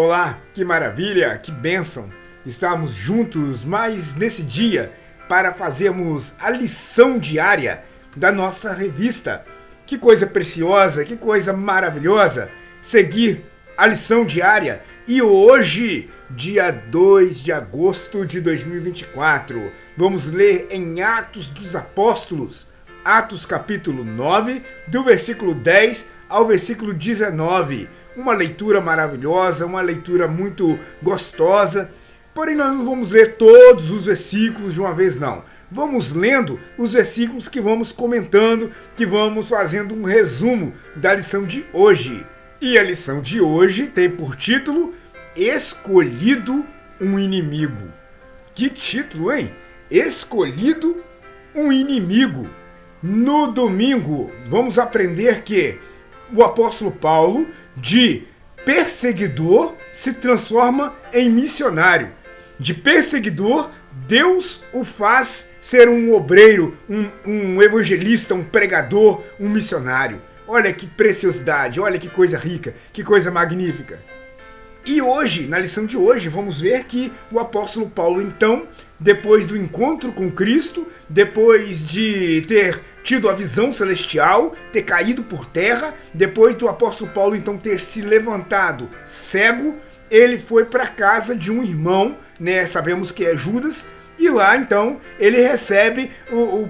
Olá, que maravilha, que bênção estarmos juntos mais nesse dia para fazermos a lição diária da nossa revista. Que coisa preciosa, que coisa maravilhosa seguir a lição diária. E hoje, dia 2 de agosto de 2024, vamos ler em Atos dos Apóstolos, Atos capítulo 9, do versículo 10 ao versículo 19. Uma leitura maravilhosa, uma leitura muito gostosa. Porém, nós não vamos ler todos os versículos de uma vez, não. Vamos lendo os versículos que vamos comentando, que vamos fazendo um resumo da lição de hoje. E a lição de hoje tem por título Escolhido um Inimigo. Que título, hein? Escolhido um Inimigo. No domingo, vamos aprender que o apóstolo Paulo, de perseguidor, se transforma em missionário. De perseguidor, Deus o faz ser um obreiro, um evangelista, um pregador, um missionário. Olha que preciosidade, olha que coisa rica, que coisa magnífica. E hoje, na lição de hoje, vamos ver que o apóstolo Paulo, então, depois do encontro com Cristo, depois de ter tido a visão celestial, ter caído por terra, depois do apóstolo Paulo, então, ter se levantado cego, ele foi para a casa de um irmão, né? Sabemos que é Judas, e lá, então, ele recebe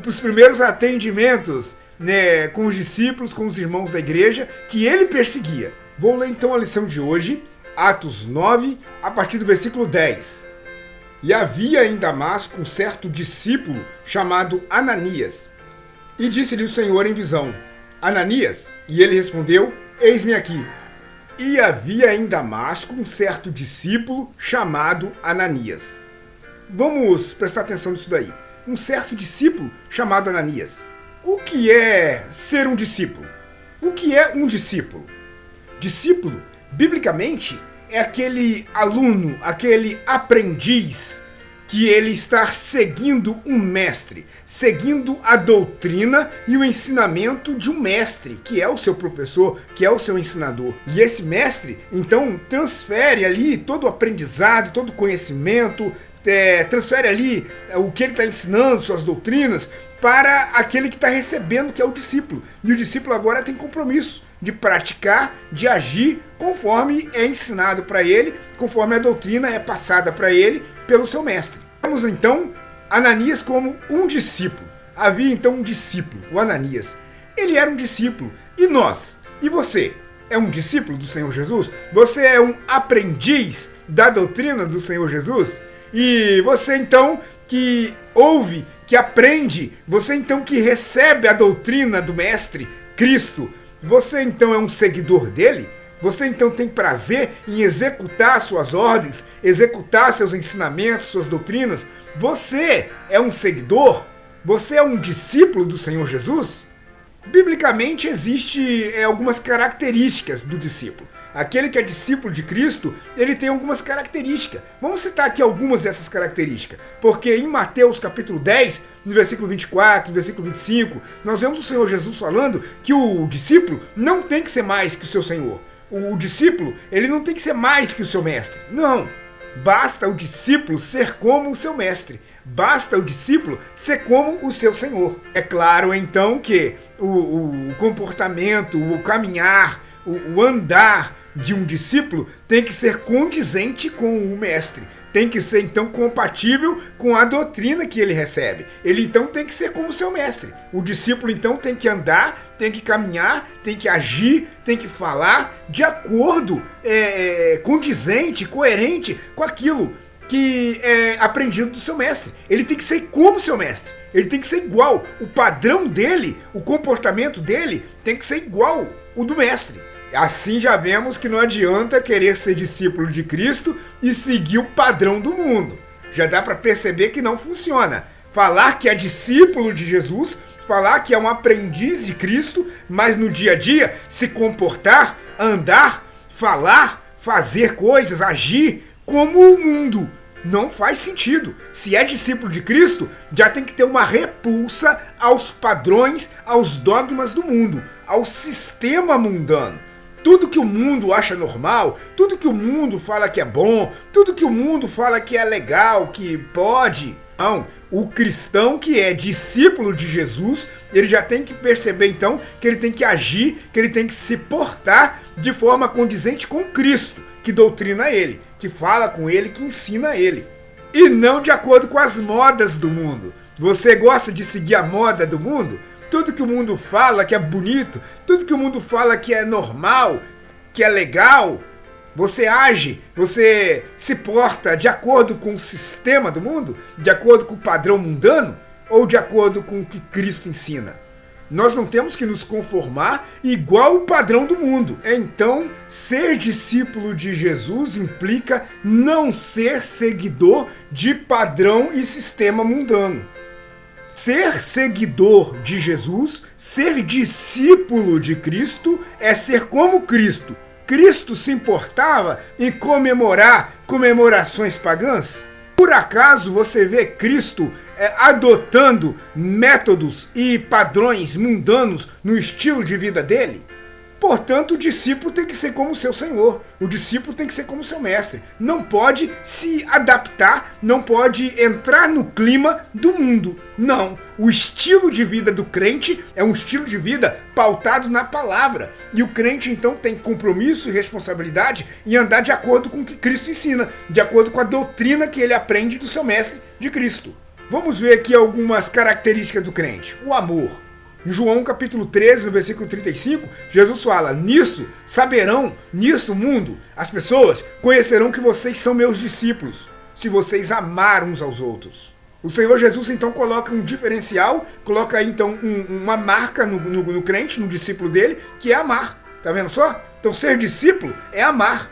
os primeiros atendimentos, né, com os discípulos, com os irmãos da igreja, que ele perseguia. Vou ler, então, a lição de hoje, Atos 9, a partir do versículo 10. E havia em Damasco um certo discípulo chamado Ananias. E disse-lhe o Senhor em visão: Ananias? E ele respondeu: Eis-me aqui. E havia em Damasco um certo discípulo chamado Ananias. Vamos prestar atenção nisso daí. Um certo discípulo chamado Ananias. O que é ser um discípulo? O que é um discípulo? Discípulo, biblicamente, é aquele aluno, aquele aprendiz que ele está seguindo um mestre, seguindo a doutrina e o ensinamento de um mestre, que é o seu professor, que é o seu ensinador. E esse mestre, então, transfere ali todo o aprendizado, todo o conhecimento, transfere ali o que ele está ensinando, suas doutrinas, para aquele que está recebendo, que é o discípulo. E o discípulo agora tem compromisso de praticar, de agir conforme é ensinado para ele, conforme a doutrina é passada para ele pelo seu mestre. Vemos então Ananias como um discípulo. Havia então um discípulo, o Ananias. Ele era um discípulo. E nós? E você? É um discípulo do Senhor Jesus? Você é um aprendiz da doutrina do Senhor Jesus? E você então que ouve, que aprende, você então que recebe a doutrina do Mestre, Cristo, você então é um seguidor dele? Você então tem prazer em executar suas ordens, executar seus ensinamentos, suas doutrinas? Você é um seguidor? Você é um discípulo do Senhor Jesus? Biblicamente existe algumas características do discípulo. Aquele que é discípulo de Cristo, ele tem algumas características. Vamos citar aqui algumas dessas características. Porque em Mateus capítulo 10, no versículo 24, no versículo 25, nós vemos o Senhor Jesus falando que o discípulo não tem que ser mais que o seu Senhor. O discípulo, ele não tem que ser mais que o seu mestre. Não. Basta o discípulo ser como o seu mestre. Basta o discípulo ser como o seu Senhor. É claro, então, que o comportamento, o caminhar, o andar de um discípulo tem que ser condizente com o mestre. Tem que ser, então, compatível com a doutrina que ele recebe. Ele, então, tem que ser como o seu mestre. O discípulo, então, tem que andar, tem que caminhar, tem que agir, tem que falar de acordo, condizente, coerente com aquilo que é aprendido do seu mestre. Ele tem que ser como o seu mestre. Ele tem que ser igual. O padrão dele, o comportamento dele tem que ser igual o do mestre. Assim já vemos que não adianta querer ser discípulo de Cristo e seguir o padrão do mundo. Já dá para perceber que não funciona. Falar que é discípulo de Jesus, falar que é um aprendiz de Cristo, mas no dia a dia se comportar, andar, falar, fazer coisas, agir como o mundo. Não faz sentido. Se é discípulo de Cristo, já tem que ter uma repulsa aos padrões, aos dogmas do mundo, ao sistema mundano. tudo que o mundo acha normal, tudo que o mundo fala que é bom, tudo que o mundo fala que é legal, que pode. Não, o cristão que é discípulo de Jesus, ele já tem que perceber então que ele tem que agir, que ele tem que se portar de forma condizente com Cristo, que doutrina ele, que fala com ele, que ensina ele. E não de acordo com as modas do mundo. Você gosta de seguir a moda do mundo? Tudo que o mundo fala que é bonito, tudo que o mundo fala que é normal, que é legal, você age, você se porta de acordo com o sistema do mundo, de acordo com o padrão mundano ou de acordo com o que Cristo ensina? Nós não temos que nos conformar igual o padrão do mundo. Então, ser discípulo de Jesus implica não ser seguidor de padrão e sistema mundano. Ser seguidor de Jesus, ser discípulo de Cristo, é ser como Cristo. Cristo se importava em comemorar comemorações pagãs? Por acaso você vê Cristo adotando métodos e padrões mundanos no estilo de vida dele? Portanto, o discípulo tem que ser como o seu Senhor. O discípulo tem que ser como o seu mestre. Não pode se adaptar, não pode entrar no clima do mundo. Não. O estilo de vida do crente é um estilo de vida pautado na palavra. E o crente, então, tem compromisso e responsabilidade em andar de acordo com o que Cristo ensina, de acordo com a doutrina que ele aprende do seu mestre, de Cristo. Vamos ver aqui algumas características do crente. O amor. Em João capítulo 13, no versículo 35, Jesus fala: nisso saberão, nisso mundo, as pessoas conhecerão que vocês são meus discípulos, se vocês amar uns aos outros. O Senhor Jesus então coloca um diferencial, coloca então uma marca no crente, no discípulo dele, que é amar. Tá vendo só? Então ser discípulo é amar.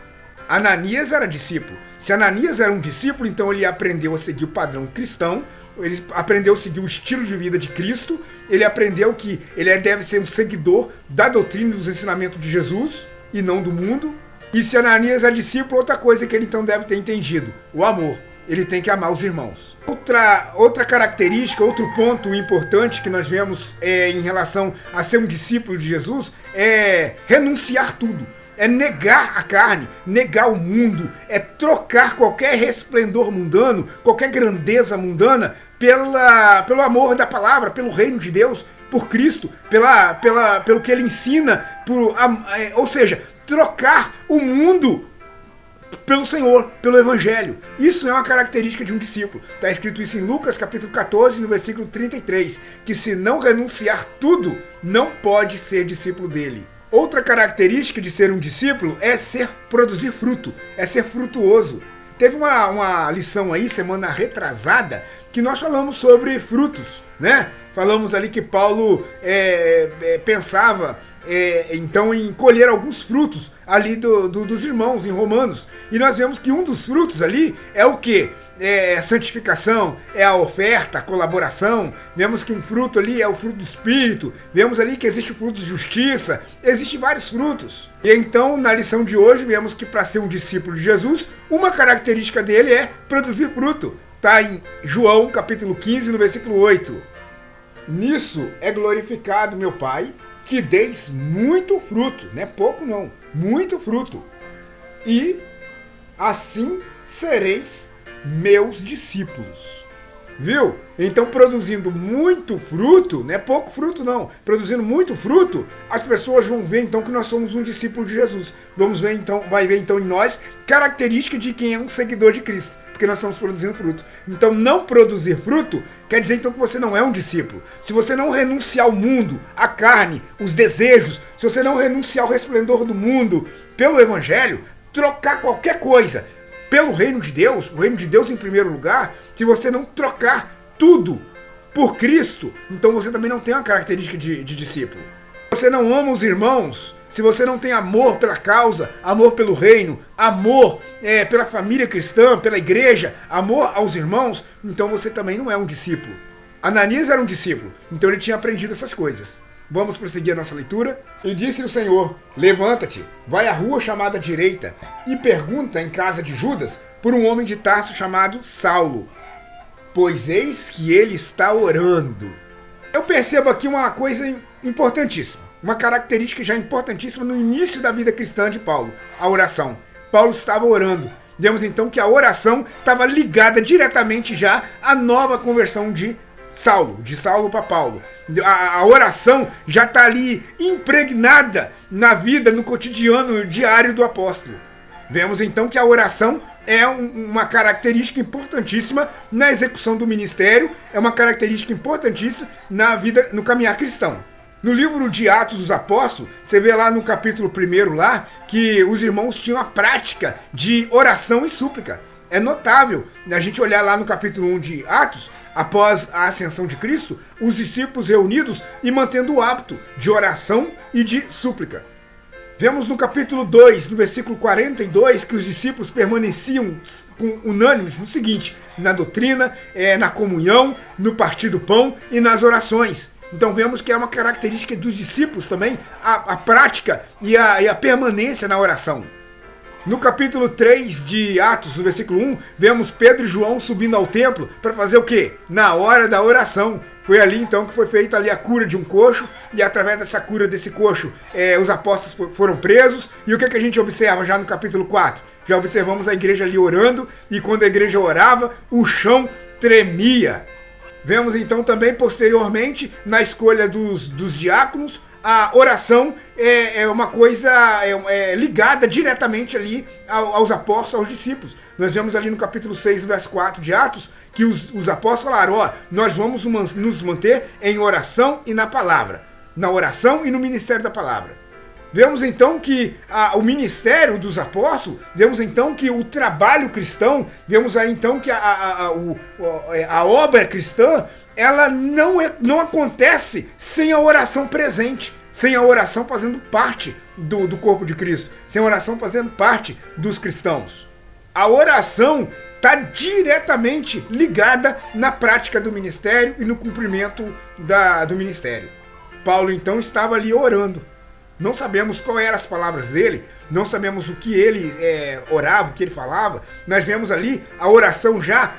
Ananias era discípulo. Se Ananias era um discípulo, então ele aprendeu a seguir o padrão cristão, ele aprendeu a seguir o estilo de vida de Cristo, ele aprendeu que ele deve ser um seguidor da doutrina e dos ensinamentos de Jesus e não do mundo. E se Ananias é discípulo, outra coisa que ele então deve ter entendido: o amor. Ele tem que amar os irmãos. Outra característica, outro ponto importante que nós vemos em relação a ser um discípulo de Jesus é renunciar tudo. É negar a carne, negar o mundo, é trocar qualquer resplendor mundano, qualquer grandeza mundana pelo amor da palavra, pelo reino de Deus, por Cristo, pelo que ele ensina, ou seja, trocar o mundo pelo Senhor, pelo Evangelho. Isso é uma característica de um discípulo. Está escrito isso em Lucas capítulo 14, no versículo 33, que se não renunciar tudo, não pode ser discípulo dele. Outra característica de ser um discípulo é produzir fruto, é ser frutuoso. Teve uma lição aí, semana retrasada, que nós falamos sobre frutos, né? Falamos ali que Paulo pensava então em colher alguns frutos ali dos irmãos em Romanos. E nós vemos que um dos frutos ali é o quê? É a santificação, é a oferta, a colaboração. Vemos que um fruto ali é o fruto do Espírito. Vemos ali que existe o fruto de justiça. Existem vários frutos. E então, na lição de hoje, vemos que para ser um discípulo de Jesus, uma característica dele é produzir fruto. Está em João capítulo 15, no versículo 8. Nisso é glorificado meu Pai, que deis muito fruto. Não é pouco não, muito fruto. E assim sereis meus discípulos. Viu? Então, produzindo muito fruto, não é pouco fruto não, produzindo muito fruto, as pessoas vão ver então que nós somos um discípulo de Jesus. Vai ver então em nós característica de quem é um seguidor de Cristo, porque nós estamos produzindo fruto. Então, não produzir fruto quer dizer então que você não é um discípulo. Se você não renunciar ao mundo, à carne, os desejos, se você não renunciar ao resplendor do mundo pelo Evangelho, trocar qualquer coisa pelo reino de Deus, o reino de Deus em primeiro lugar, se você não trocar tudo por Cristo, então você também não tem uma característica de discípulo. Se você não ama os irmãos, se você não tem amor pela causa, amor pelo reino, amor pela família cristã, pela igreja, amor aos irmãos, então você também não é um discípulo. Ananias era um discípulo, então ele tinha aprendido essas coisas. Vamos prosseguir a nossa leitura. E disse o Senhor: levanta-te, vai à rua chamada direita e pergunta em casa de Judas por um homem de Tarso chamado Saulo, pois eis que ele está orando. Eu percebo aqui uma coisa importantíssima. uma característica já importantíssima no início da vida cristã de Paulo, a oração. Paulo estava orando. Vemos então que a oração estava ligada diretamente já à nova conversão de Saulo para Paulo. A oração já está ali impregnada na vida, no cotidiano diário do apóstolo. Vemos então que a oração é uma característica importantíssima na execução do ministério, é uma característica importantíssima na vida, no caminhar cristão. No livro de Atos dos Apóstolos, você vê lá no capítulo 1 lá, que os irmãos tinham a prática de oração e súplica. É notável, a gente olhar lá no capítulo 1 de Atos, após a ascensão de Cristo, os discípulos reunidos e mantendo o hábito de oração e de súplica. Vemos no capítulo 2, no versículo 42, que os discípulos permaneciam unânimes no seguinte: na doutrina, na comunhão, no partir do pão e nas orações. Então vemos que é uma característica dos discípulos também a prática e a permanência na oração. No capítulo 3 de Atos, no versículo 1, vemos Pedro e João subindo ao templo para fazer o quê? Na hora da oração. Foi ali então que foi feita ali a cura de um coxo, e através dessa cura desse coxo, os apóstolos foram presos. E o que a gente observa já no capítulo 4? Já observamos a igreja ali orando, e quando a igreja orava, o chão tremia. Vemos então também posteriormente, na escolha dos diáconos, a oração é uma coisa ligada diretamente ali aos apóstolos, aos discípulos. Nós vemos ali no capítulo 6, verso 4 de Atos, que os apóstolos falaram: nós vamos nos manter em oração e na palavra. Na oração e no ministério da palavra. Vemos então que o ministério dos apóstolos, vemos então que o trabalho cristão, vemos aí então que a obra cristã, ela não acontece sem a oração presente, sem a oração fazendo parte do corpo de Cristo, sem a oração fazendo parte dos cristãos. A oração está diretamente ligada na prática do ministério e no cumprimento do ministério. Paulo então estava ali orando. Não sabemos quais eram as palavras dele, não sabemos o que ele orava, o que ele falava. Nós vemos ali a oração já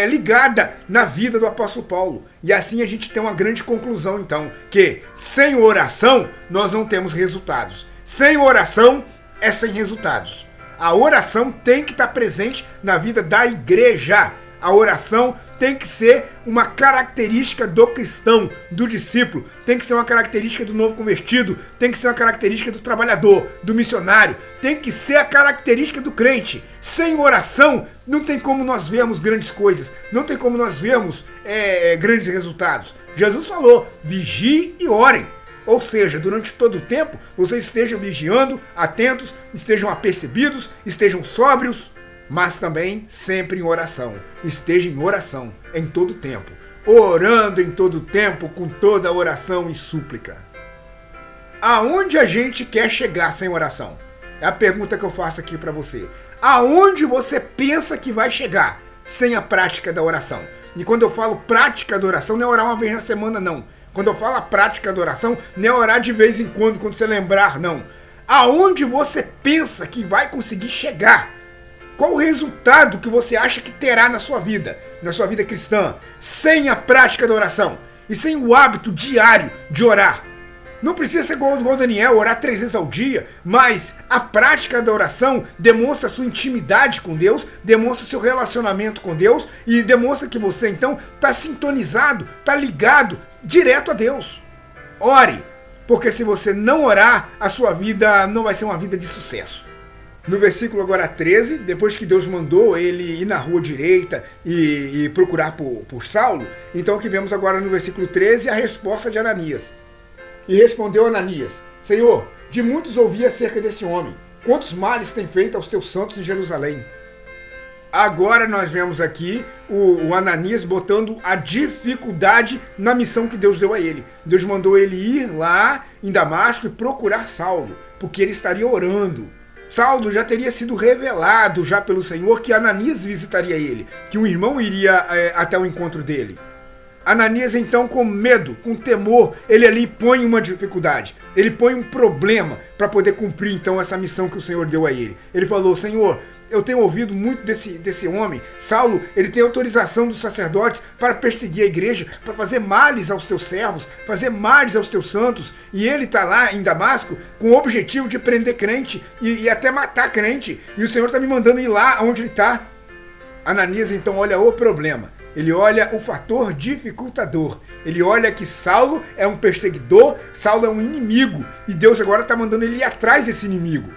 ligada na vida do apóstolo Paulo. E assim a gente tem uma grande conclusão então, que sem oração nós não temos resultados. Sem oração é sem resultados. A oração tem que estar presente na vida da igreja. A oração tem que ser uma característica do cristão, do discípulo, tem que ser uma característica do novo convertido, tem que ser uma característica do trabalhador, do missionário, tem que ser a característica do crente. Sem oração, não tem como nós vermos grandes coisas, não tem como nós vermos grandes resultados. Jesus falou: vigie e orem. Ou seja, durante todo o tempo, vocês estejam vigiando, atentos, estejam apercebidos, estejam sóbrios, mas também sempre em oração. Esteja em oração em todo o tempo, orando em todo o tempo, com toda a oração e súplica. Aonde a gente quer chegar sem oração? É a pergunta que eu faço aqui para você. Aonde você pensa que vai chegar sem a prática da oração? E quando eu falo prática da oração, não é orar uma vez na semana, não. Quando eu falo a prática da oração, não é orar de vez em quando você lembrar, não. Aonde você pensa que vai conseguir chegar? Qual o resultado que você acha que terá na sua vida cristã, sem a prática da oração e sem o hábito diário de orar? Não precisa ser igual Daniel, orar 3 vezes ao dia, mas a prática da oração demonstra a sua intimidade com Deus, demonstra o seu relacionamento com Deus e demonstra que você então está sintonizado, está ligado direto a Deus. Ore, porque se você não orar, a sua vida não vai ser uma vida de sucesso. No versículo agora 13, depois que Deus mandou ele ir na rua direita e procurar por Saulo, então o que vemos agora no versículo 13 é a resposta de Ananias. E respondeu Ananias: Senhor, de muitos ouvi acerca desse homem. Quantos males tem feito aos teus santos em Jerusalém? Agora nós vemos aqui o Ananias botando a dificuldade na missão que Deus deu a ele. Deus mandou ele ir lá em Damasco e procurar Saulo, porque ele estaria orando. Saulo já teria sido revelado já pelo Senhor que Ananias visitaria ele, que um irmão iria até o encontro dele. Ananias então, com medo, com temor, ele ali põe uma dificuldade, ele põe um problema para poder cumprir então essa missão que o Senhor deu a ele. Ele falou: Senhor, eu tenho ouvido muito desse homem, Saulo. Ele tem autorização dos sacerdotes para perseguir a igreja, para fazer males aos teus servos, fazer males aos teus santos. E ele está lá em Damasco com o objetivo de prender crente e até matar crente. E o Senhor está me mandando ir lá onde ele está. Ananias então olha o problema. Ele olha o fator dificultador. Ele olha que Saulo é um perseguidor, Saulo é um inimigo. E Deus agora está mandando ele ir atrás desse inimigo.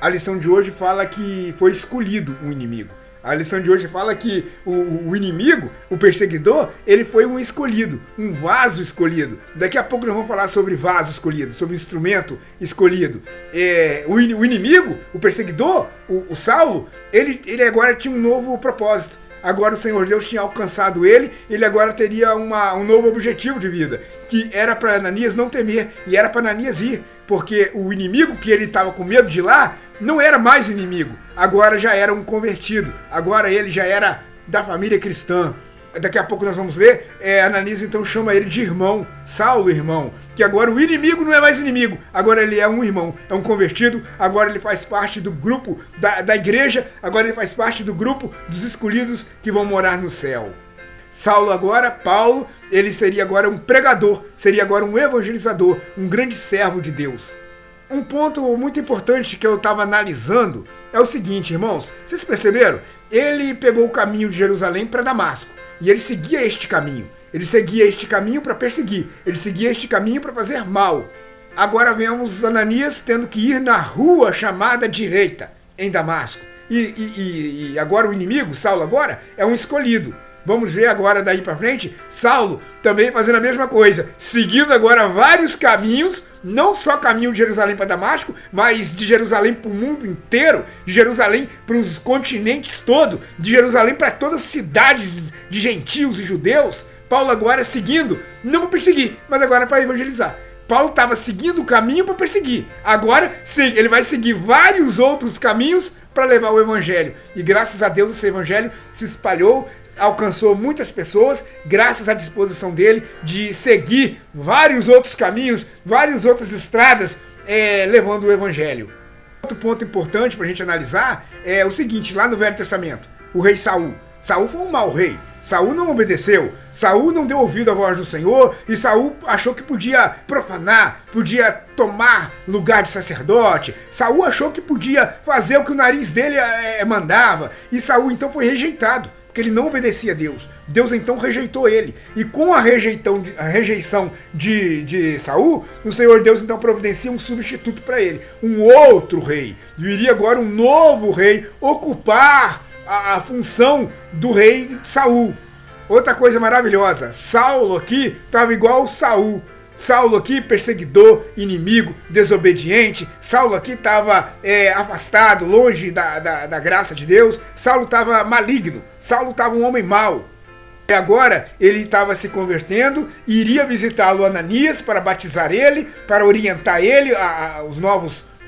A lição de hoje fala que foi escolhido um inimigo. A lição de hoje fala que o inimigo, o perseguidor, ele foi um escolhido, um vaso escolhido. Daqui a pouco nós vamos falar sobre vaso escolhido, sobre instrumento escolhido. O inimigo, o perseguidor, o Saulo, ele agora tinha um novo propósito. Agora o Senhor Deus tinha alcançado ele agora teria um novo objetivo de vida, que era para Ananias não temer, e era para Ananias ir, porque o inimigo que ele estava com medo de ir lá, não era mais inimigo, agora já era um convertido, agora ele já era da família cristã. Daqui a pouco nós vamos ler, Ananias então chama ele de irmão, Saulo irmão, que agora o inimigo não é mais inimigo, agora ele é um irmão, é um convertido, agora ele faz parte do grupo da igreja, agora ele faz parte do grupo dos escolhidos que vão morar no céu. Saulo agora, Paulo, ele seria agora um pregador, seria agora um evangelizador, um grande servo de Deus. Um ponto muito importante que eu estava analisando é o seguinte, irmãos, vocês perceberam? Ele pegou o caminho de Jerusalém para Damasco. E ele seguia este caminho. Ele seguia este caminho para perseguir. Ele seguia este caminho para fazer mal. Agora vemos Ananias tendo que ir na rua chamada direita, em Damasco. E agora o inimigo, Saulo agora, é um escolhido. Vamos ver agora daí para frente, Saulo também fazendo a mesma coisa. Seguindo agora vários caminhos, não só caminho de Jerusalém para Damasco, mas de Jerusalém para o mundo inteiro, de Jerusalém para os continentes todos, de Jerusalém para todas as cidades de gentios e judeus. Paulo agora seguindo, não para perseguir, mas agora para evangelizar. Paulo estava seguindo o caminho para perseguir, agora sim, ele vai seguir vários outros caminhos para levar o evangelho. E graças a Deus esse evangelho se espalhou, alcançou muitas pessoas, graças à disposição dele de seguir vários outros caminhos, várias outras estradas, levando o evangelho. Outro ponto importante para a gente analisar é o seguinte, lá no Velho Testamento, o rei Saul. Saul foi um mau rei. Saul não obedeceu, Saul não deu ouvido à voz do Senhor, e Saul achou que podia profanar, podia tomar lugar de sacerdote. Saul achou que podia fazer o que o nariz dele mandava, e Saul então foi rejeitado, porque ele não obedecia a Deus. Deus então rejeitou ele, e com a rejeição de Saul, o Senhor Deus então providencia um substituto para ele, um outro rei. Viria agora um novo rei ocupar a função do rei Saul. Outra coisa maravilhosa, Saulo aqui estava igual Saul. Saulo aqui perseguidor, inimigo, desobediente. Saulo aqui estava afastado, longe da graça de Deus. Saulo estava maligno, Saulo estava um homem mau. E agora ele estava se convertendo e iria visitá-lo Ananias para batizar ele, para orientar ele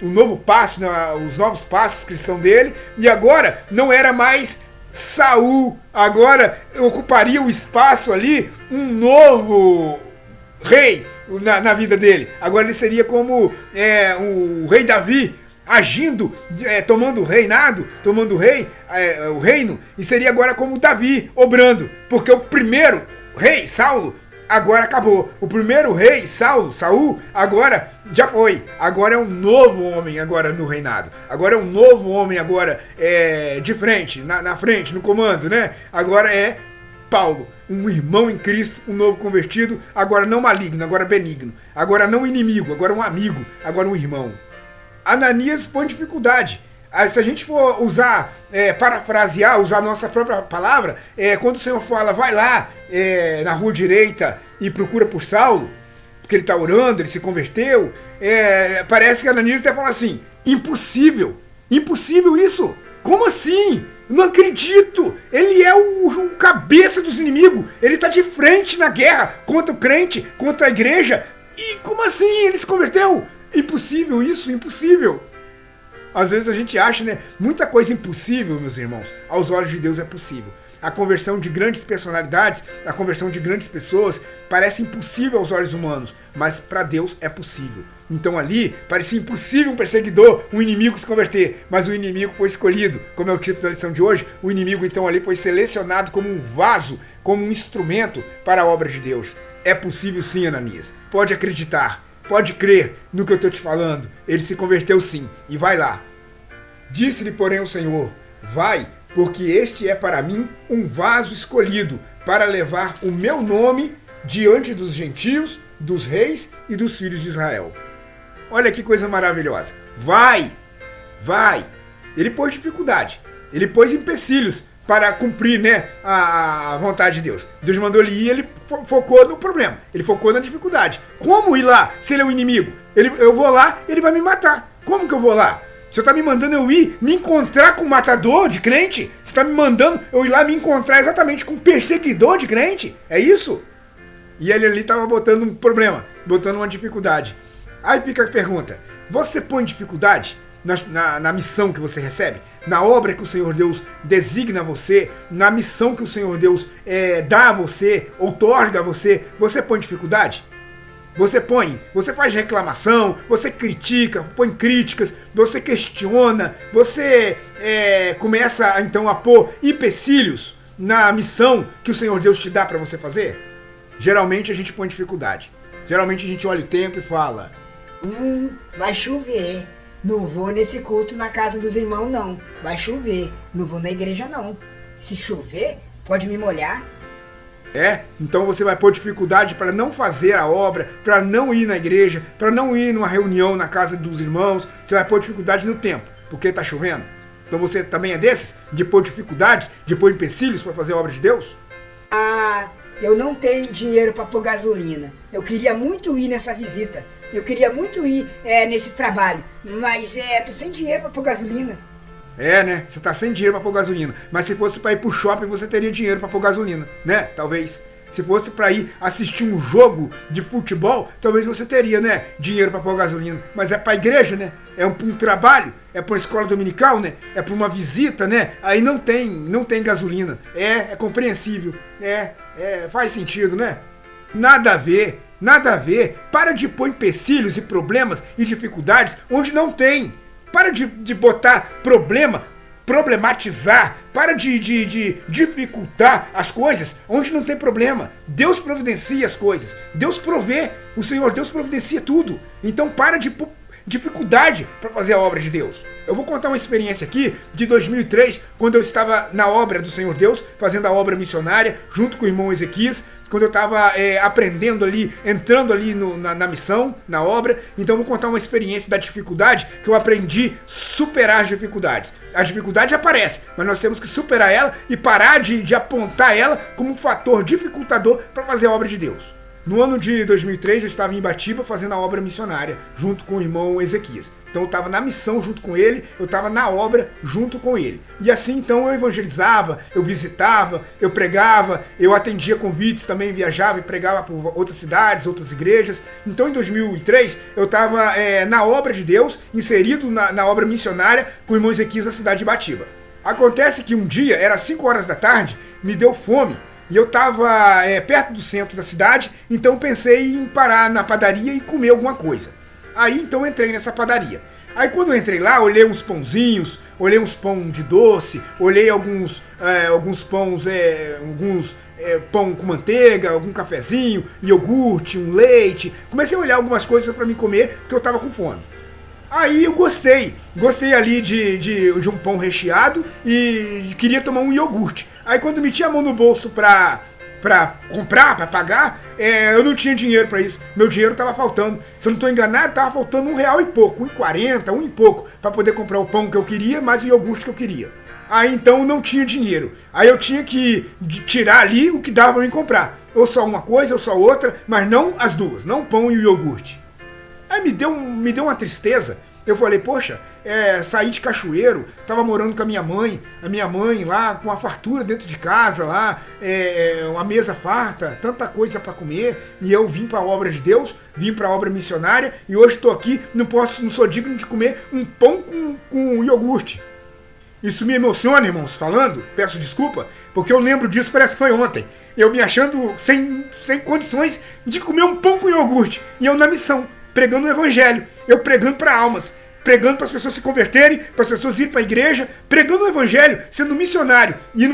o novo passo, né, os novos passos cristãos dele, e agora não era mais Saul, agora ocuparia o espaço ali um novo rei na vida dele. Agora ele seria como o rei Davi, agindo, tomando o reino, e seria agora como Davi, obrando, porque o primeiro rei, Saulo, agora acabou. O primeiro rei, Saul, agora já foi. Agora é um novo homem agora no reinado. Agora é um novo homem agora de frente, na frente, no comando, né? Agora é Paulo, um irmão em Cristo, um novo convertido, agora não maligno, agora benigno. Agora não inimigo, agora um amigo, agora um irmão. Ananias põe dificuldade. Se a gente for parafrasear, usar a nossa própria palavra, quando o Senhor fala, vai lá na rua direita e procura por Saulo, porque ele está orando, ele se converteu, parece que Ananias até fala assim, impossível isso, como assim? Não acredito, ele é o cabeça dos inimigos, ele está de frente na guerra contra o crente, contra a igreja, e como assim ele se converteu? Impossível isso, impossível. Às vezes a gente acha, né, muita coisa impossível, meus irmãos, aos olhos de Deus é possível. a conversão de grandes personalidades, a conversão de grandes pessoas, parece impossível aos olhos humanos, mas para Deus é possível. Então ali parecia impossível um perseguidor, um inimigo se converter, mas o inimigo foi escolhido, como é o título da lição de hoje. O inimigo então ali foi selecionado como um vaso, como um instrumento para a obra de Deus. É possível sim, Ananias, pode acreditar, pode crer no que eu estou te falando. Ele se converteu sim, e vai lá. Disse-lhe porém o Senhor: vai, porque este é para mim um vaso escolhido, para levar o meu nome diante dos gentios, dos reis e dos filhos de Israel. Olha que coisa maravilhosa. Vai, vai. Ele pôs dificuldade, ele pôs empecilhos para cumprir, né, a vontade de Deus. Deus mandou ele ir, ele focou no problema, ele focou na dificuldade. Como ir lá se ele é o inimigo? Eu vou lá, ele vai me matar. Como que eu vou lá? Você está me mandando eu ir me encontrar com um matador de crente? Você está me mandando eu ir lá me encontrar exatamente com um perseguidor de crente? É isso? E ele ali estava botando um problema, botando uma dificuldade. Aí fica a pergunta: você põe dificuldade na missão que você recebe? Na obra que o Senhor Deus designa a você? Na missão que o Senhor Deus dá a você, outorga a você? Você põe dificuldade? Você faz reclamação, você critica, põe críticas, você questiona, você começa então a pôr empecilhos na missão que o Senhor Deus te dá para você fazer? Geralmente a gente põe dificuldade. Geralmente a gente olha o tempo e fala: vai chover. Não vou nesse culto na casa dos irmãos não. Vai chover. Não vou na igreja não. Se chover, pode me molhar. Então você vai pôr dificuldade para não fazer a obra, para não ir na igreja, para não ir numa reunião na casa dos irmãos. Você vai pôr dificuldade no tempo, porque está chovendo. Então você também é desses? De pôr dificuldades, de pôr empecilhos para fazer a obra de Deus? Eu não tenho dinheiro para pôr gasolina. Eu queria muito ir nessa visita. Eu queria muito ir nesse trabalho. Mas tô sem dinheiro para pôr gasolina. Né? Você tá sem dinheiro para pôr gasolina. Mas se fosse para ir pro shopping, você teria dinheiro para pôr gasolina, né? Talvez. Se fosse para ir assistir um jogo de futebol, talvez você teria, né, dinheiro para pôr gasolina. Mas é para a igreja, né? É para um trabalho, é para uma escola dominical, né? É para uma visita, né? Aí não tem gasolina. É compreensível. Faz sentido, né? Nada a ver. Para de pôr empecilhos e problemas e dificuldades onde não tem. Para de botar problematizar, para de dificultar as coisas onde não tem problema. Deus providencia as coisas, Deus provê, o Senhor Deus providencia tudo. Então para de dificuldade para fazer a obra de Deus. Eu vou contar uma experiência aqui de 2003, quando eu estava na obra do Senhor Deus, fazendo a obra missionária, junto com o irmão Ezequias, quando eu estava aprendendo ali, entrando ali na missão, na obra. Então eu vou contar uma experiência da dificuldade que eu aprendi a superar as dificuldades. A dificuldade aparece, mas nós temos que superar ela e parar de apontar ela como um fator dificultador para fazer a obra de Deus. No ano de 2003 eu estava em Ibatiba fazendo a obra missionária, junto com o irmão Ezequias. Então eu estava na missão junto com ele, eu estava na obra junto com ele. E assim então eu evangelizava, eu visitava, eu pregava, eu atendia convites, também viajava e pregava por outras cidades, outras igrejas. Então em 2003 eu estava na obra de Deus, inserido na obra missionária com o irmão Ezequias na cidade de Ibatiba. Acontece que um dia, era 5 horas da tarde, me deu fome. E eu estava perto do centro da cidade, então pensei em parar na padaria e comer alguma coisa. Aí então entrei nessa padaria. Aí quando eu entrei lá, olhei uns pãozinhos, olhei uns pão de doce, olhei alguns pães, pão com manteiga, algum cafezinho, iogurte, um leite. Comecei a olhar algumas coisas para me comer, porque eu estava com fome. Aí eu gostei ali de um pão recheado e queria tomar um iogurte. Aí quando meti a mão no bolso pra comprar, pra pagar, eu não tinha dinheiro pra isso. Meu dinheiro tava faltando. Se eu não tô enganado, tava faltando R$1 e pouco, R$1,40, e pouco, pra poder comprar o pão que eu queria, mais o iogurte que eu queria. Aí então eu não tinha dinheiro. Aí eu tinha que tirar ali o que dava pra me comprar. Ou só uma coisa, ou só outra, mas não as duas, não o pão e o iogurte. Aí me deu uma tristeza. Eu falei, poxa, saí de Cachoeiro, tava morando com a minha mãe lá, com a fartura dentro de casa lá, uma mesa farta, tanta coisa para comer, e eu vim para a obra de Deus, vim para a obra missionária, e hoje estou aqui, não sou digno de comer um pão com iogurte. Isso me emociona, irmãos, falando, peço desculpa, porque eu lembro disso, parece que foi ontem. Eu me achando sem condições de comer um pão com iogurte. E eu na missão, pregando o evangelho. Eu pregando para almas, pregando para as pessoas se converterem, para as pessoas irem para a igreja, pregando o evangelho, sendo missionário. E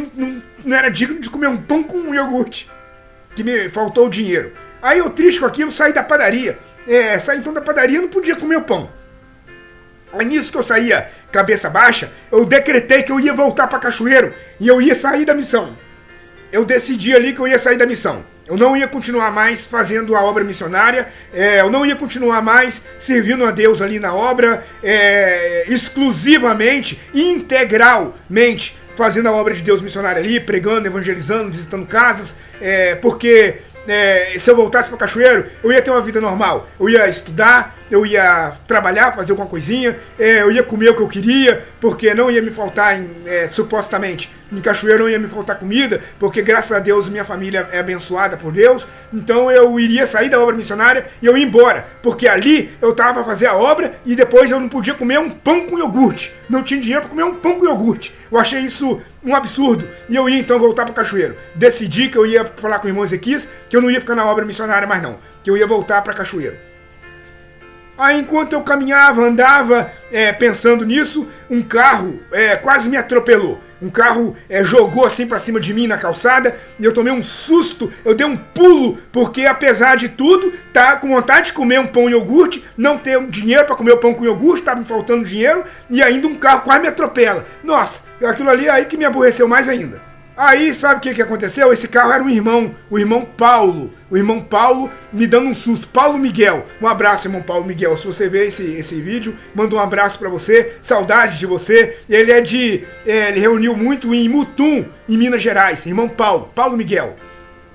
não era digno de comer um pão com iogurte, que me faltou o dinheiro. Aí eu triste com aquilo, saí da padaria. Saí então da padaria, não podia comer o pão. Aí nisso que eu saía cabeça baixa, eu decretei que eu ia voltar para Cachoeiro e eu ia sair da missão. Eu decidi ali que eu ia sair da missão. Eu não ia continuar mais fazendo a obra missionária, eu não ia continuar mais servindo a Deus ali na obra, exclusivamente, integralmente, fazendo a obra de Deus missionária ali, pregando, evangelizando, visitando casas, porque se eu voltasse para Cachoeiro, eu ia ter uma vida normal. Eu ia estudar, eu ia trabalhar, fazer alguma coisinha, eu ia comer o que eu queria, porque não ia me faltar, supostamente, em Cachoeiro não ia me faltar comida, porque graças a Deus minha família é abençoada por Deus. Então eu iria sair da obra missionária e eu ia embora, porque ali eu estava para fazer a obra e depois eu não podia comer um pão com iogurte. Não tinha dinheiro para comer um pão com iogurte. Eu achei isso um absurdo e eu ia então voltar para Cachoeiro. Decidi que eu ia falar com o irmão Ezequias que eu não ia ficar na obra missionária mais não, que eu ia voltar para Cachoeiro. Aí enquanto eu caminhava, andava pensando nisso, um carro quase me atropelou. Um carro jogou assim pra cima de mim na calçada e eu tomei um susto, eu dei um pulo, porque apesar de tudo, tá com vontade de comer um pão e iogurte, não ter dinheiro pra comer o pão com iogurte, tava me faltando dinheiro e ainda um carro quase me atropela. Nossa, aquilo ali aí que me aborreceu mais ainda. Aí, sabe o que aconteceu? Esse carro era um irmão, o irmão Paulo. O irmão Paulo me dando um susto. Paulo Miguel. Um abraço, irmão Paulo Miguel. Se você ver esse vídeo, manda um abraço pra você. Saudades de você. Ele ele reuniu muito em Mutum, em Minas Gerais. Irmão Paulo, Paulo Miguel.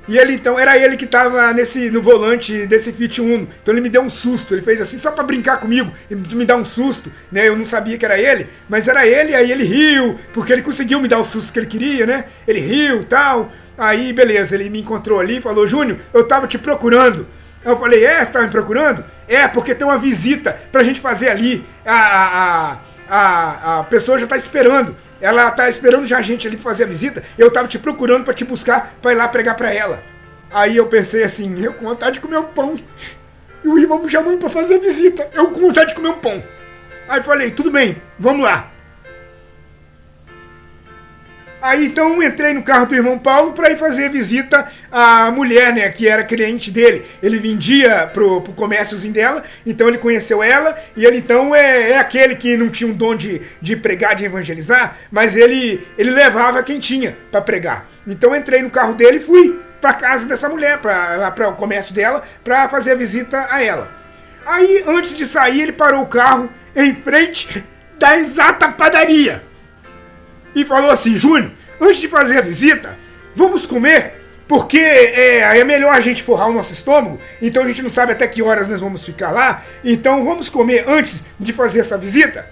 E ele então, era ele que estava no volante desse Fiat Uno. Então ele me deu um susto, ele fez assim só para brincar comigo, me dar um susto, né? Eu não sabia que era ele, mas era ele, aí ele riu, porque ele conseguiu me dar o susto que ele queria, né? Ele riu e tal, aí beleza, ele me encontrou ali e falou: Júnior, eu tava te procurando. Eu falei: você tava me procurando? Porque tem uma visita pra gente fazer ali, a pessoa já tá esperando. Ela tá esperando já a gente ali pra fazer a visita. Eu tava te procurando pra te buscar, pra ir lá pregar pra ela. Aí eu pensei assim, eu com vontade de comer um pão. E o irmão me chamando pra fazer a visita. Eu com vontade de comer um pão. Aí falei, tudo bem, vamos lá. Aí então eu entrei no carro do irmão Paulo para ir fazer visita à mulher, né, que era cliente dele. Ele vendia pro comérciozinho dela, então ele conheceu ela, e ele então é aquele que não tinha um dom de pregar, de evangelizar, mas ele levava quem tinha para pregar. Então eu entrei no carro dele e fui para casa dessa mulher, para o comércio dela, para fazer a visita a ela. Aí antes de sair ele parou o carro em frente da exata padaria. E falou assim: Júnior, antes de fazer a visita, vamos comer, porque é melhor a gente forrar o nosso estômago, então a gente não sabe até que horas nós vamos ficar lá, então vamos comer antes de fazer essa visita?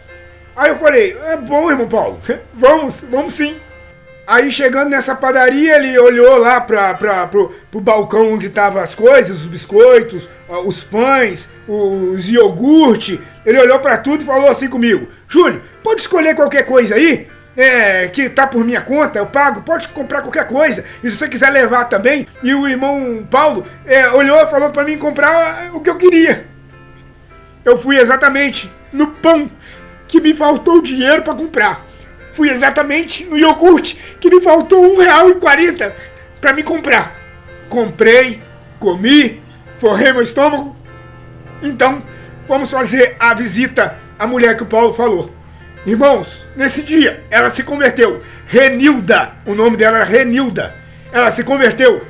Aí eu falei: é bom, irmão Paulo, vamos sim. Aí chegando nessa padaria, ele olhou lá pro balcão onde estavam as coisas, os biscoitos, os pães, os iogurte, ele olhou para tudo e falou assim comigo: Júnior, pode escolher qualquer coisa aí? Que tá por minha conta, eu pago, pode comprar qualquer coisa, e se você quiser levar também. E o irmão Paulo olhou e falou pra mim comprar o que eu queria. Eu fui exatamente no pão que me faltou dinheiro pra comprar. Fui exatamente no iogurte que me faltou R$1,40 pra me comprar. Comprei, comi, forrei meu estômago. Então, vamos fazer a visita à mulher que o Paulo falou. Irmãos, nesse dia, ela se converteu. Renilda, o nome dela era Renilda. Ela se converteu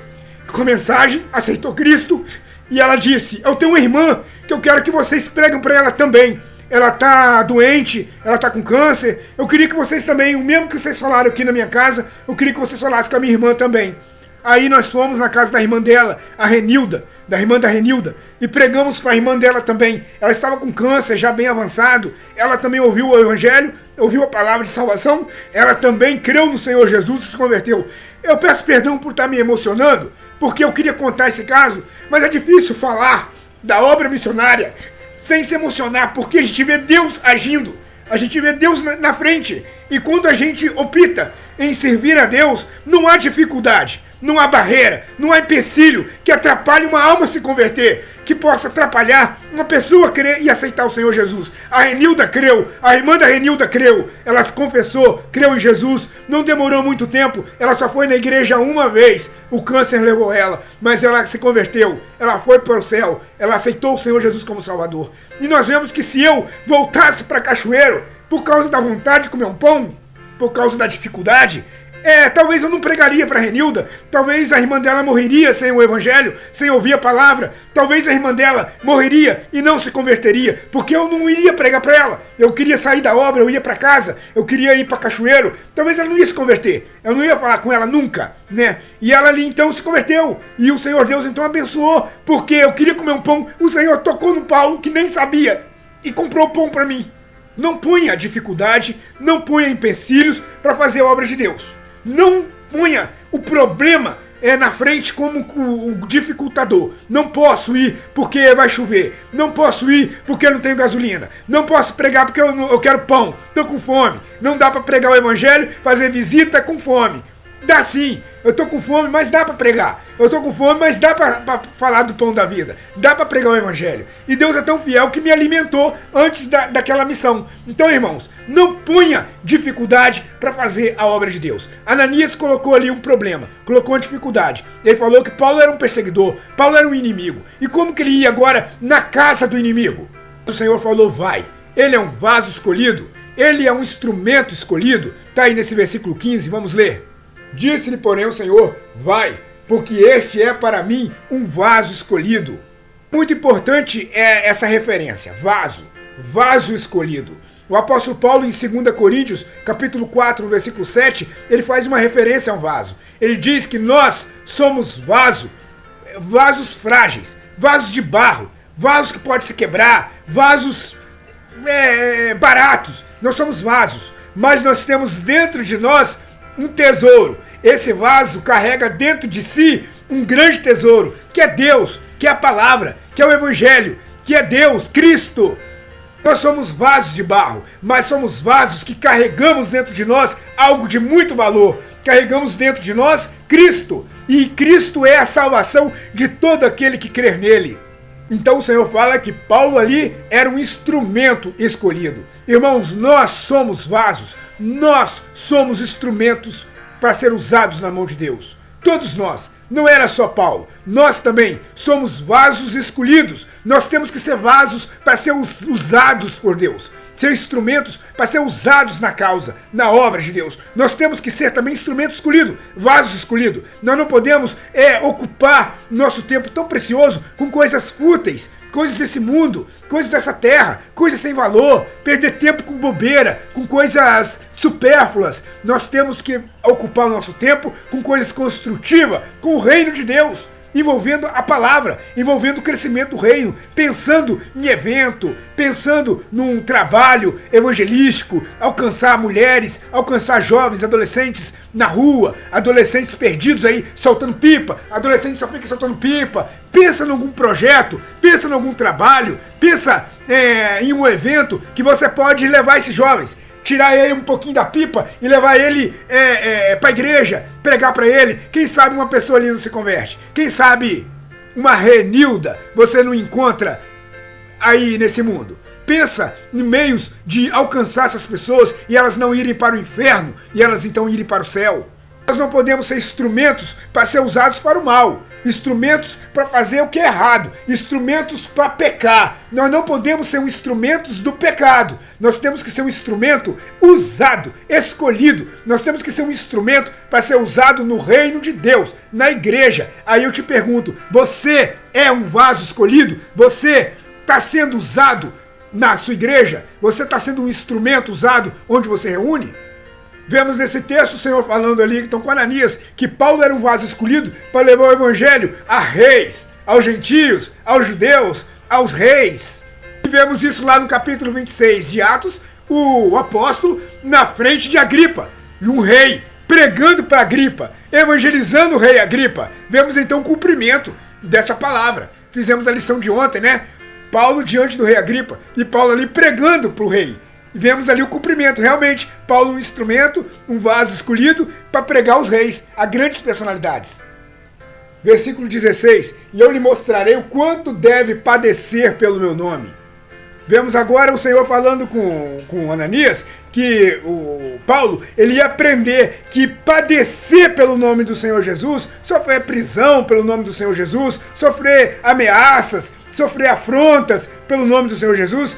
com mensagem, aceitou Cristo. E ela disse: eu tenho uma irmã que eu quero que vocês preguem para ela também. Ela tá doente, ela tá com câncer. Eu queria que vocês também, o mesmo que vocês falaram aqui na minha casa, eu queria que vocês falassem com a minha irmã também. Aí nós fomos na casa da irmã dela, a Renilda, da irmã da Renilda, e pregamos para a irmã dela também. Ela estava com câncer já bem avançado, ela também ouviu o evangelho, ouviu a palavra de salvação, ela também creu no Senhor Jesus e se converteu. Eu peço perdão por estar me emocionando, porque eu queria contar esse caso, mas é difícil falar da obra missionária sem se emocionar, porque a gente vê Deus agindo. A gente vê Deus na frente. E quando a gente opta em servir a Deus, não há dificuldade, não há barreira, não há empecilho que atrapalhe uma alma se converter, que possa atrapalhar uma pessoa crer e aceitar o Senhor Jesus. A Renilda creu, a irmã da Renilda creu, ela se confessou, creu em Jesus, não demorou muito tempo, ela só foi na igreja uma vez, o câncer levou ela, mas ela se converteu, ela foi para o céu, ela aceitou o Senhor Jesus como Salvador. E nós vemos que se eu voltasse para Cachoeiro, por causa da vontade de comer um pão, por causa da dificuldade, talvez eu não pregaria para Renilda, talvez a irmã dela morreria sem o evangelho, sem ouvir a palavra, talvez a irmã dela morreria e não se converteria, porque eu não iria pregar para ela, eu queria sair da obra, eu ia para casa, eu queria ir para Cachoeiro, talvez ela não ia se converter, eu não ia falar com ela nunca, né? E ela ali então se converteu, e o Senhor Deus então abençoou, porque eu queria comer um pão, o Senhor tocou no Paulo que nem sabia e comprou pão para mim. Não ponha dificuldade, não ponha empecilhos para fazer a obra de Deus. Não ponha o problema na frente como o dificultador. Não posso ir porque vai chover. Não posso ir porque eu não tenho gasolina. Não posso pregar porque eu quero pão. Estou com fome. Não dá para pregar o evangelho, fazer visita com fome. Dá sim. Eu tô com fome, mas dá para pregar. Eu tô com fome, mas dá para falar do pão da vida. Dá para pregar o evangelho. E Deus é tão fiel que me alimentou antes daquela missão. Então, irmãos, não ponha dificuldade para fazer a obra de Deus. Ananias colocou ali um problema, colocou uma dificuldade. Ele falou que Paulo era um perseguidor, Paulo era um inimigo. E como que ele ia agora na casa do inimigo? O Senhor falou, vai. Ele é um vaso escolhido, ele é um instrumento escolhido. Tá aí nesse versículo 15, vamos ler. Disse-lhe, porém, o Senhor, vai, porque este é para mim um vaso escolhido. Muito importante é essa referência, vaso, vaso escolhido. O apóstolo Paulo, em 2 Coríntios, capítulo 4, versículo 7, ele faz uma referência a um vaso. Ele diz que nós somos vasos frágeis, vasos de barro, vasos que podem se quebrar, vasos baratos. Nós somos vasos, mas nós temos dentro de nós um tesouro. Esse vaso carrega dentro de si um grande tesouro, que é Deus, que é a palavra, que é o evangelho, que é Deus, Cristo. Nós somos vasos de barro, mas somos vasos que carregamos dentro de nós algo de muito valor. Carregamos dentro de nós Cristo, e Cristo é a salvação de todo aquele que crer nele. Então o Senhor fala que Paulo ali era um instrumento escolhido. Irmãos, nós somos vasos, nós somos instrumentos para ser usados na mão de Deus. Todos nós, não era só Paulo, nós também somos vasos escolhidos. Nós temos que ser vasos para ser usados por Deus, ser instrumentos para ser usados na causa, na obra de Deus. Nós temos que ser também instrumento escolhido, vasos escolhidos. Nós não podemos ocupar nosso tempo tão precioso com coisas fúteis, coisas desse mundo, coisas dessa terra, coisas sem valor, perder tempo com bobeira, com coisas supérfluas. Nós temos que ocupar o nosso tempo com coisas construtivas, com o reino de Deus, envolvendo a palavra, envolvendo o crescimento do reino, pensando em evento, pensando num trabalho evangelístico, alcançar mulheres, alcançar jovens, adolescentes na rua, adolescentes perdidos aí, soltando pipa, adolescentes só ficam soltando pipa. Pensa em algum projeto, pensa em algum trabalho, pensa em um evento que você pode levar esses jovens, tirar ele um pouquinho da pipa e levar ele para a igreja, pregar para ele. Quem sabe uma pessoa ali não se converte, quem sabe uma Renilda você não encontra aí nesse mundo. Pensa em meios de alcançar essas pessoas e elas não irem para o inferno e elas então irem para o céu. Nós não podemos ser instrumentos para ser usados para o mal, instrumentos para fazer o que é errado, instrumentos para pecar. Nós não podemos ser instrumentos do pecado. Nós temos que ser um instrumento usado, escolhido. Nós temos que ser um instrumento para ser usado no reino de Deus, na igreja. Aí eu te pergunto, você é um vaso escolhido? Você está sendo usado na sua igreja? Você está sendo um instrumento usado onde você reúne? Vemos nesse texto o Senhor falando ali, então, com Ananias, que Paulo era um vaso escolhido para levar o evangelho a reis, aos gentios, aos judeus, aos reis. E vemos isso lá no capítulo 26 de Atos, o apóstolo na frente de Agripa, e um rei pregando para Agripa, evangelizando o rei Agripa. Vemos então o cumprimento dessa palavra. Fizemos a lição de ontem, né? Paulo diante do rei Agripa, e Paulo ali pregando para o rei. E vemos ali o cumprimento, realmente, Paulo um instrumento, um vaso escolhido para pregar aos reis, a grandes personalidades. Versículo 16, e eu lhe mostrarei o quanto deve padecer pelo meu nome. Vemos agora o Senhor falando com Ananias, que o Paulo, ele ia aprender que padecer pelo nome do Senhor Jesus, sofrer prisão pelo nome do Senhor Jesus, sofrer ameaças, sofrer afrontas pelo nome do Senhor Jesus,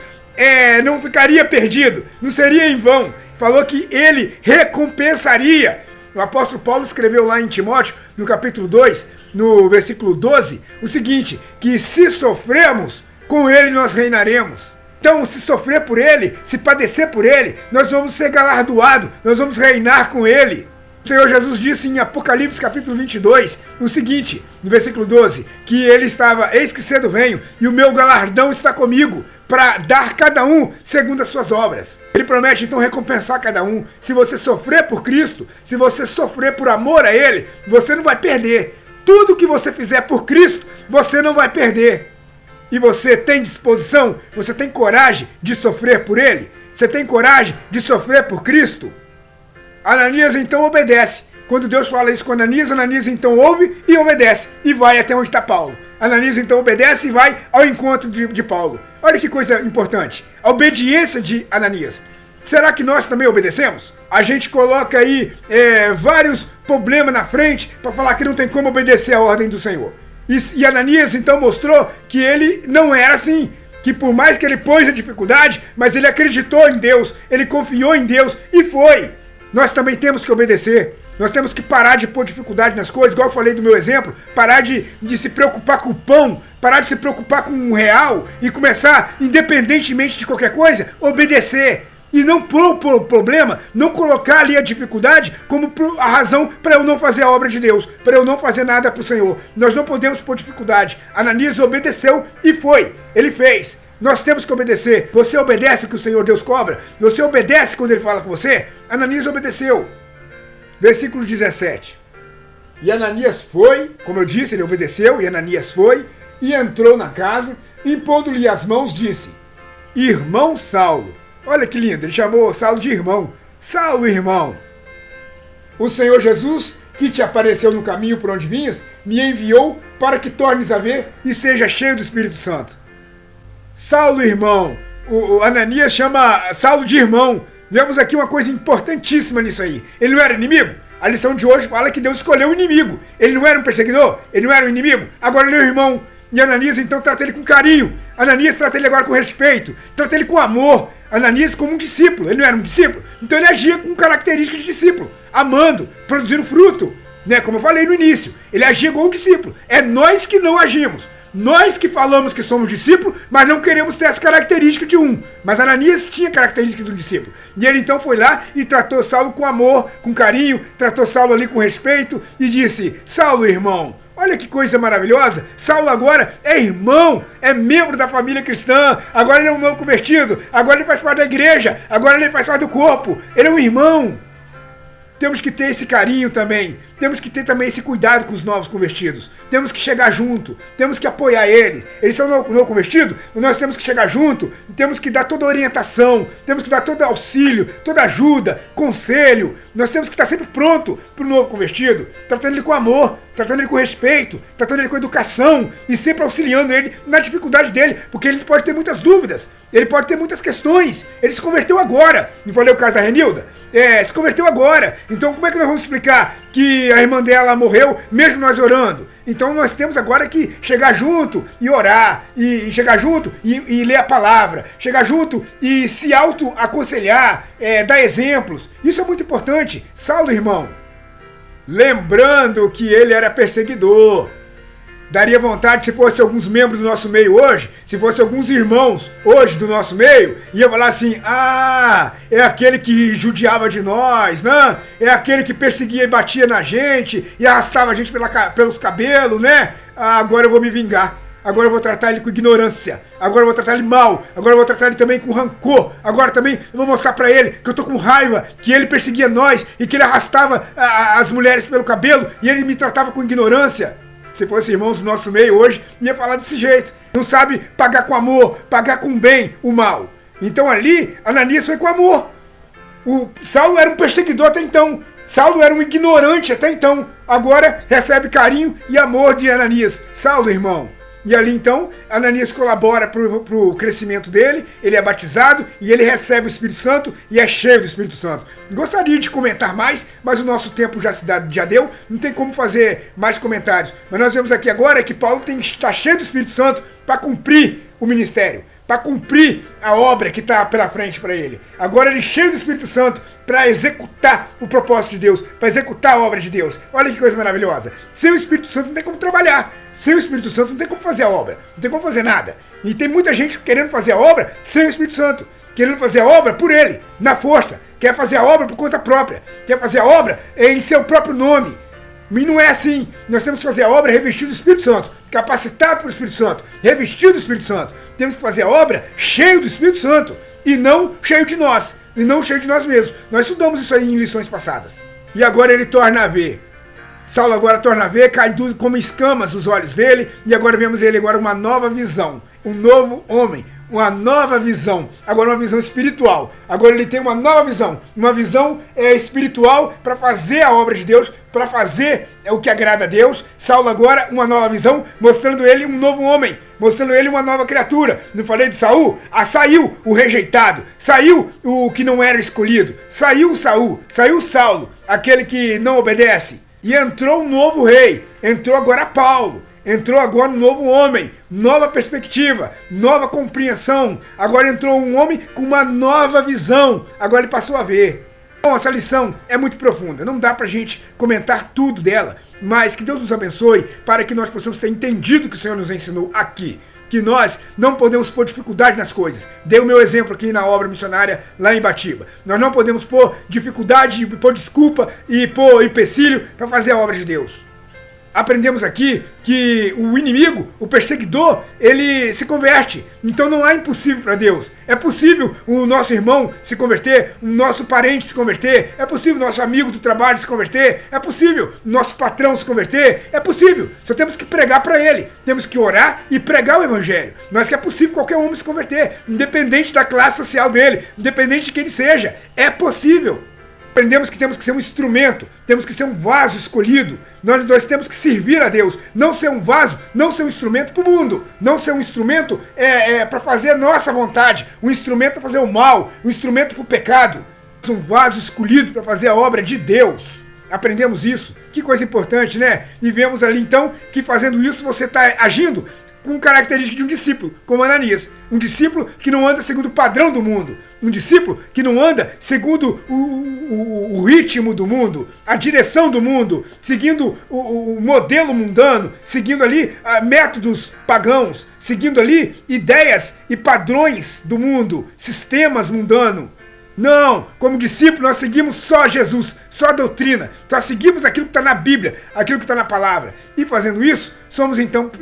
não ficaria perdido, não seria em vão. Falou que ele recompensaria. O apóstolo Paulo escreveu lá em Timóteo, no capítulo 2, no versículo 12, o seguinte, que se sofrermos, com ele nós reinaremos. Então, se sofrer por ele, se padecer por ele, nós vamos ser galardoados, nós vamos reinar com ele. O Senhor Jesus disse em Apocalipse capítulo 22, o seguinte, no versículo 12, que ele estava, eis que cedo venho, e o meu galardão está comigo, para dar cada um segundo as suas obras. Ele promete então recompensar cada um. Se você sofrer por Cristo, se você sofrer por amor a ele, você não vai perder. Tudo que você fizer por Cristo, você não vai perder. E você tem disposição, você tem coragem de sofrer por ele? Você tem coragem de sofrer por Cristo? Ananias então obedece. Quando Deus fala isso com Ananias, Ananias então ouve e obedece. E vai até onde está Paulo. Ananias então obedece e vai ao encontro de Paulo. Olha que coisa importante. A obediência de Ananias. Será que nós também obedecemos? A gente coloca aí vários problemas na frente para falar que não tem como obedecer a ordem do Senhor. E Ananias então mostrou que ele não era assim. Que por mais que ele pôs a dificuldade, mas ele acreditou em Deus, ele confiou em Deus e foi. Nós também temos que obedecer. Nós temos que parar de pôr dificuldade nas coisas, igual eu falei do meu exemplo, parar de se preocupar com o pão, parar de se preocupar com o real e começar, independentemente de qualquer coisa, obedecer. E não pôr o problema, não colocar ali a dificuldade como a razão para eu não fazer a obra de Deus, para eu não fazer nada para o Senhor. Nós não podemos pôr dificuldade. Ananias obedeceu e foi. Ele fez. Nós temos que obedecer. Você obedece o que o Senhor Deus cobra? Você obedece quando Ele fala com você? Ananias obedeceu. Versículo 17. E Ananias foi, como eu disse, ele obedeceu, e Ananias foi, e entrou na casa, impondo-lhe as mãos, disse, irmão Saulo. Olha que lindo, ele chamou Saulo de irmão. Saulo, irmão. O Senhor Jesus, que te apareceu no caminho por onde vinhas, me enviou para que tornes a ver e seja cheio do Espírito Santo. Saulo, irmão. O Ananias chama Saulo de irmão. Vemos aqui uma coisa importantíssima nisso aí. Ele não era inimigo? A lição de hoje fala que Deus escolheu o inimigo. Ele não era um perseguidor? Ele não era um inimigo? Agora ele é um irmão. E Ananias então trata ele com carinho. Ananias trata ele agora com respeito. Trata ele com amor. Ananias como um discípulo. Ele não era um discípulo? Então ele agia com características de discípulo. Amando, produzindo fruto. Né? Como eu falei no início. Ele agia como um discípulo. É nós que não agimos. Nós que falamos que somos discípulos, mas não queremos ter essa característica de um. Mas Ananias tinha características de um discípulo. E ele então foi lá e tratou Saulo com amor, com carinho, tratou Saulo ali com respeito e disse, Saulo, irmão, olha que coisa maravilhosa, Saulo agora é irmão, é membro da família cristã, agora ele é um novo convertido, agora ele faz parte da igreja, agora ele faz parte do corpo, ele é um irmão. Temos que ter esse carinho também. Temos que ter também esse cuidado com os novos convertidos. Temos que chegar junto. Temos que apoiar eles. Eles são novo convertido, nós temos que chegar junto. Temos que dar toda a orientação. Temos que dar todo auxílio, toda ajuda, conselho. Nós temos que estar sempre pronto para o novo convertido. Tratando ele com amor, tratando ele com respeito, tratando ele com educação. E sempre auxiliando ele na dificuldade dele. Porque ele pode ter muitas dúvidas. Ele pode ter muitas questões. Ele se converteu agora. Não falei o caso da Renilda? Se converteu agora. Então como é que nós vamos explicar que a irmã dela morreu, mesmo nós orando? Então nós temos agora que chegar junto e orar, e chegar junto e ler a palavra, chegar junto e se auto-aconselhar, dar exemplos. Isso é muito importante. Saulo, irmão, lembrando que ele era perseguidor. Daria vontade se fosse alguns membros do nosso meio hoje, se fosse alguns irmãos hoje do nosso meio, ia falar assim, é aquele que judiava de nós, né? É aquele que perseguia e batia na gente, e arrastava a gente pelos cabelos, né? Agora eu vou me vingar, agora eu vou tratar ele com ignorância, agora eu vou tratar ele mal, agora eu vou tratar ele também com rancor, agora também eu vou mostrar pra ele que eu tô com raiva, que ele perseguia nós, e que ele arrastava as mulheres pelo cabelo, e ele me tratava com ignorância. Se fosse irmãos do nosso meio hoje, ia falar desse jeito. Não sabe pagar com amor, pagar com bem o mal. Então ali, Ananias foi com amor. O Saulo era um perseguidor até então. Saulo era um ignorante até então. Agora recebe carinho e amor de Ananias. Saulo, irmão. E ali então, Ananias colabora para o crescimento dele, ele é batizado e ele recebe o Espírito Santo e é cheio do Espírito Santo. Gostaria de comentar mais, mas o nosso tempo já deu, não tem como fazer mais comentários. Mas nós vemos aqui agora que Paulo está cheio do Espírito Santo para cumprir o ministério, para cumprir a obra que está pela frente para ele. Agora ele é cheio do Espírito Santo para executar o propósito de Deus, para executar a obra de Deus. Olha que coisa maravilhosa. Sem o Espírito Santo não tem como trabalhar. Sem o Espírito Santo não tem como fazer a obra. Não tem como fazer nada. E tem muita gente querendo fazer a obra sem o Espírito Santo. Querendo fazer a obra por ele, na força. Quer fazer a obra por conta própria. Quer fazer a obra em seu próprio nome. E não é assim. Nós temos que fazer a obra revestido do Espírito Santo. Capacitado pelo Espírito Santo. Revestido do Espírito Santo. Temos que fazer a obra cheio do Espírito Santo. E não cheio de nós. E não cheio de nós mesmos. Nós estudamos isso aí em lições passadas. E agora ele torna a ver. Saulo agora torna a ver, cai como escamas os olhos dele. E agora vemos ele agora uma nova visão. Um novo homem. Uma nova visão. Agora uma visão espiritual. Agora ele tem uma nova visão. Uma visão espiritual para fazer a obra de Deus. Para fazer o que agrada a Deus. Saulo agora uma nova visão. Mostrando ele um novo homem. Mostrando ele uma nova criatura. Não falei de Saul? Saiu o rejeitado. Saiu o que não era escolhido. Saiu Saul. Saiu Saulo. Aquele que não obedece. E entrou um novo rei. Entrou agora Paulo. Entrou agora um novo homem, nova perspectiva, nova compreensão. Agora entrou um homem com uma nova visão. Agora ele passou a ver. Bom, essa lição é muito profunda. Não dá pra gente comentar tudo dela. Mas que Deus nos abençoe para que nós possamos ter entendido o que o Senhor nos ensinou aqui. Que nós não podemos pôr dificuldade nas coisas. Dei o meu exemplo aqui na obra missionária lá em Batiba. Nós não podemos pôr dificuldade, pôr desculpa e pôr empecilho para fazer a obra de Deus. Aprendemos aqui que o inimigo, o perseguidor, ele se converte. Então não há impossível para Deus. É possível o nosso irmão se converter, o nosso parente se converter, é possível o nosso amigo do trabalho se converter, é possível o nosso patrão se converter, é possível. Só temos que pregar para ele, temos que orar e pregar o evangelho. Mas que é possível qualquer homem se converter, independente da classe social dele, independente de quem ele seja, é possível. Aprendemos que temos que ser um instrumento, temos que ser um vaso escolhido. Nós temos que servir a Deus, não ser um vaso, não ser um instrumento para o mundo, não ser um instrumento para fazer a nossa vontade, um instrumento para fazer o mal, um instrumento para o pecado. Um vaso escolhido para fazer a obra de Deus. Aprendemos isso, que coisa importante, né? E vemos ali então que fazendo isso você está agindo com característica de um discípulo, como Ananias. Um discípulo que não anda segundo o padrão do mundo. Um discípulo que não anda segundo o ritmo do mundo, a direção do mundo, seguindo o modelo mundano, seguindo ali métodos pagãos, seguindo ali ideias e padrões do mundo, sistemas mundanos. Não, como discípulo nós seguimos só Jesus, só a doutrina, nós seguimos aquilo que está na Bíblia, aquilo que está na palavra. E fazendo isso,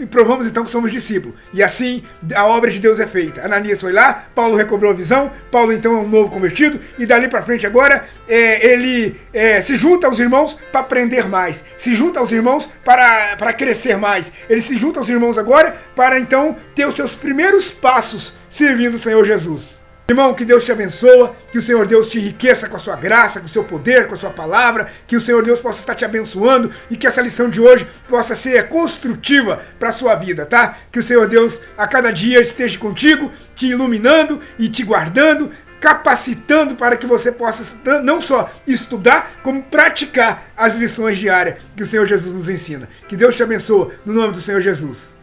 provamos então que somos discípulos. E assim a obra de Deus é feita. Ananias foi lá, Paulo recobrou a visão, Paulo então é um novo convertido, e dali para frente agora ele se junta aos irmãos para aprender mais, se junta aos irmãos para crescer mais, ele se junta aos irmãos agora para então ter os seus primeiros passos servindo o Senhor Jesus. Irmão, que Deus te abençoe, que o Senhor Deus te enriqueça com a sua graça, com o seu poder, com a sua palavra, que o Senhor Deus possa estar te abençoando e que essa lição de hoje possa ser construtiva para a sua vida, tá? Que o Senhor Deus a cada dia esteja contigo, te iluminando e te guardando, capacitando para que você possa não só estudar, como praticar as lições diárias que o Senhor Jesus nos ensina. Que Deus te abençoe, no nome do Senhor Jesus.